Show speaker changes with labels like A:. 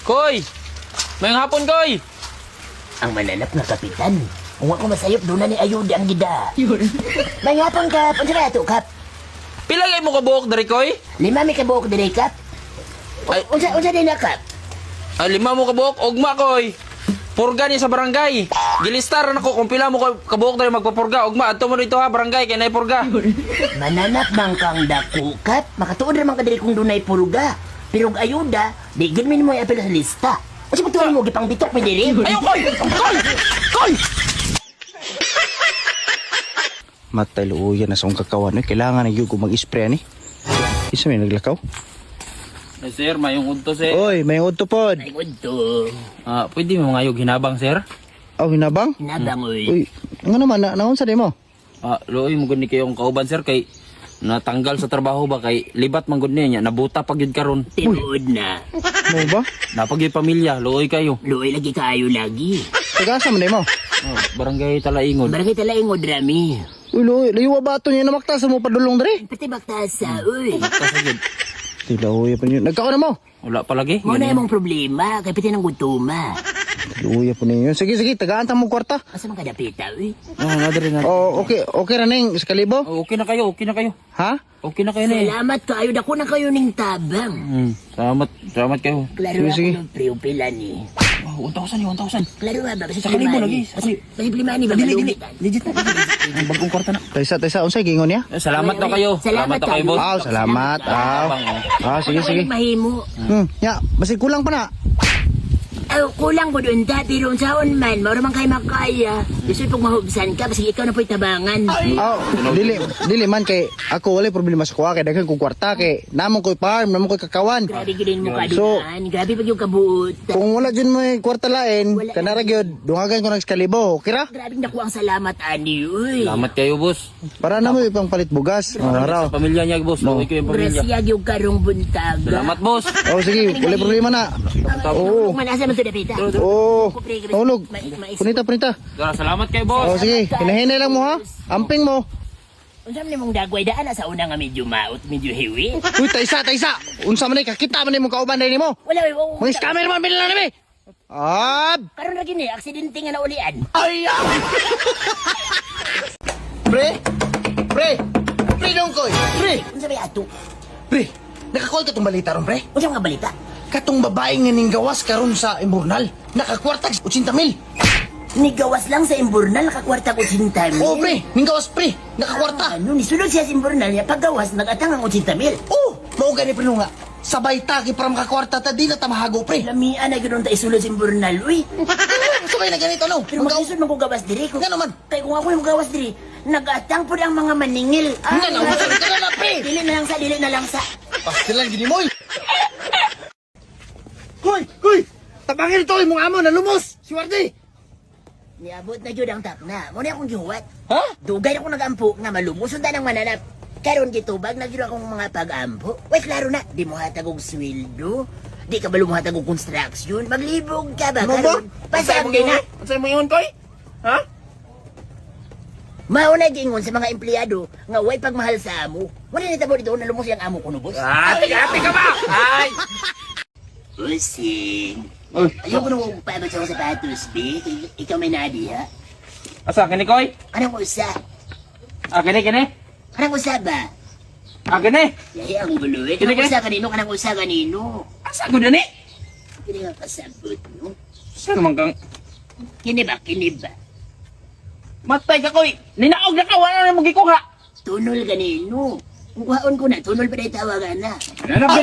A: Koy! Mayang hapon, Koy!
B: Ang mananap nga kapitan. Kung ako masayop, doon na ni ayuda ang gida. May hapon, Kap. Ano na ito, Kap?
A: Pilagay mo ka buhok dari, Koy?
B: 5 may kabuok dire, Kap.
A: Ay.
B: Unsa din na, Kap?
A: Ay, 5 mo ka buhok, ugma, Koy! Purga niya sa barangay. Gilistar na ko kung pila mo ka buhok dari magpapurga. Ugma, ato mo dito ha, barangay, kaya na'y purga.
B: Mananap bang kang dako, Kap? Makatuod naman ka dire kung doon ay purga. Pero ang ayuda, di gano'n mo i-apel sa lista. Kasi pagtuloy mo, gipang bitok may dire.
A: Ayaw, Koy! Koy! Koy!
C: Matay luuyan na sa akong kakawan. Kailangan na yun kung mag-spray ni. Isa may naglakaw.
A: Ay, sir, mayong unto, sir.
C: Oy, may udto pod.
B: Ay, to.
A: Pwede mo ngayog hinabang, sir?
C: Oh, hinabang?
B: Hinabang, oy.
C: Uy, nga naman, naunsa di mo?
A: Looy, magod ni kayong kauban, sir, kay natanggal sa trabaho ba, kay libat manggod niya, nabuta pag yun karon.
B: Tinuod na.
C: Mo ba?
A: Napag yung pamilya, looy kayo.
B: Luoy lagi kayo lagi.
C: Tagasa mo di mo?
A: Barangay Talaingod.
B: Barangay talaingod, Rami.
C: Uy, luoy, liwa ba ito niya namakta sa mo padulong dali?
B: Pati baktasa, uy.
A: Kasagid.
C: Tila, uy, pa niyo. Nagkaon na mo?
A: Wala palagi.
B: Mo na imong problema, kay pati ng gutuma.
C: Luya po ninyo. Sige, sige, tagaan ta mo kwarta.
B: Asa man kadapita, uy?
A: Nadari na.
C: Oh, okay, okay ra ning sa kalibo?
A: Okay na kayo, okay na kayo.
C: Ha?
A: Okay na kayo na eh.
B: Salamat kayo, dako na kayo ning tabang.
A: Salamat kayo.
B: Klaro
C: Sige,
B: ako
C: sige.
B: ng priupila ni.
A: 1,000 1,000.
B: Klaro ba, kasi
A: Sa kalibo lagi.
B: Kasi plimani ba, malumitan.
A: Legit na. Ang bagong kwarta na.
C: Taysa, unsay gingon niya?
A: Salamat daw kayo.
B: Salamat
A: daw kayo, boss.
C: Aw, salamat. Aw. Sige, sige.
B: Mahimo.
C: Ya, basi kulang pa na.
B: Kulang ko doon ta, pero saon man, maura man kayo makaya. Gusto pag mahubsan ka, kasi ikaw na po'y tabangan.
C: Oh, dili man kay ako wala problema sa kuha kay daghan kong kwarta kay namon ko'y farm, namon ko'y kakawan.
B: Grabe gilin mo ka
C: So-
B: doon. Grabe pag yung kabuot.
C: Kung wala dyan mo kwarta lain,
B: Wala.
C: kanara gyud dungagan ko nang kalibo, okay ra?
B: Grabe naku ang salamat, Ani, uy.
A: Salamat kayo, boss.
C: Para na mo ipang palit bugas.
A: Sa
C: Araw.
A: pamilya niya, boss. Looy ko yung pamilya.
B: Grasya yung karong buntaga.
A: Salamat, boss.
C: Oh, sige, wala problema na. Oo.
B: Manasa mo ito, Dapita.
C: Oh, hulog. Punita.
A: Salamat kayo,
C: Oh,
A: boss.
C: sige, hinahinay lang mo ha. Amping mo.
B: Unsam ni mong dagway daan sa una nga medyo maot, medyo hiwi.
C: Uy, taysa. Unsa man ay kakita man imong kauban dai nimo?
B: Wala, wala.
C: Mga scammer man bilala nimi.
B: Karon na gini, aksidente nga naulian.
C: Pre dong koy. Pre,
B: Unsa ba ato?
C: nakakol ka tong balita ron, pre.
B: Unsa nga balita?
C: Katong babae nga ning gawas karon sa imburnal, nakakwartag 80,000.
B: Nigawas lang sa imburnal, nakakwarta ko sinta mil.
C: Oh, pre, ning gawas pre, nakakwarta.
B: Ano, nisulod siya sa imburnal niya, paggawas, nagatang ang 80 mil.
C: Oh, mao gani pre nga. Sabay ta kay para makakwarta ta di na ta mahago pre.
B: Lamian na ganoon ta isulod sa imburnal, uy.
C: Sabay na ganito no.
B: Pero maglisod man ko gawas diri.
C: Nga naman.
B: Kaya kung ako yung gawas diri, nagatang po ang mga maningil.
C: Nga naman, sabi ka na, pre.
B: Dili na lang sa.
C: Pastilan gini mo. Hoy! Tabangin ito imong amo na lumos. Si Wardi.
B: Niabot na jud ang takna. Mo na akong gihuwat.
C: Ha?
B: Dugay ako nagampo nga malumos unta nang mananap. Karon gitubag na gyud akong mga pag-ampo. Wait, klaro na, di mo hatag og sweldo. Di ka ba lumuhatag og construction? Maglibog ka ba
C: Ano ba?
B: karon? Pasab din na.
A: Ano mo yun, Koy? Ha?
B: Mauna gingon sa mga empleyado nga way pagmahal sa amo. Wala ni tabo dito na lumos yang amo ko no, boss.
A: Ate ka ba? Ay!
B: Using.
A: Uy.
B: Ayaw ko nung pabot sa sapatos, B. Ikaw may nadi, ha?
A: Asa, kini, Koy?
B: Anong usa?
A: Kini?
B: Anong usa ba?
A: Kini?
B: Yaya ang buluit.
A: Kini,
B: Anong
A: kini?
B: usa kanino? Anong usa kanino?
A: Asa ko na ni?
B: Kini nga pasabot, no?
A: Saan naman kang...
B: Kini ba?
A: Matay ka, Koy! Ninaog na ka! Wala na mong gikuha!
B: Tunol kanino? Kung kuhaon ko na, tunol pa na tawagan na.
A: Ano ba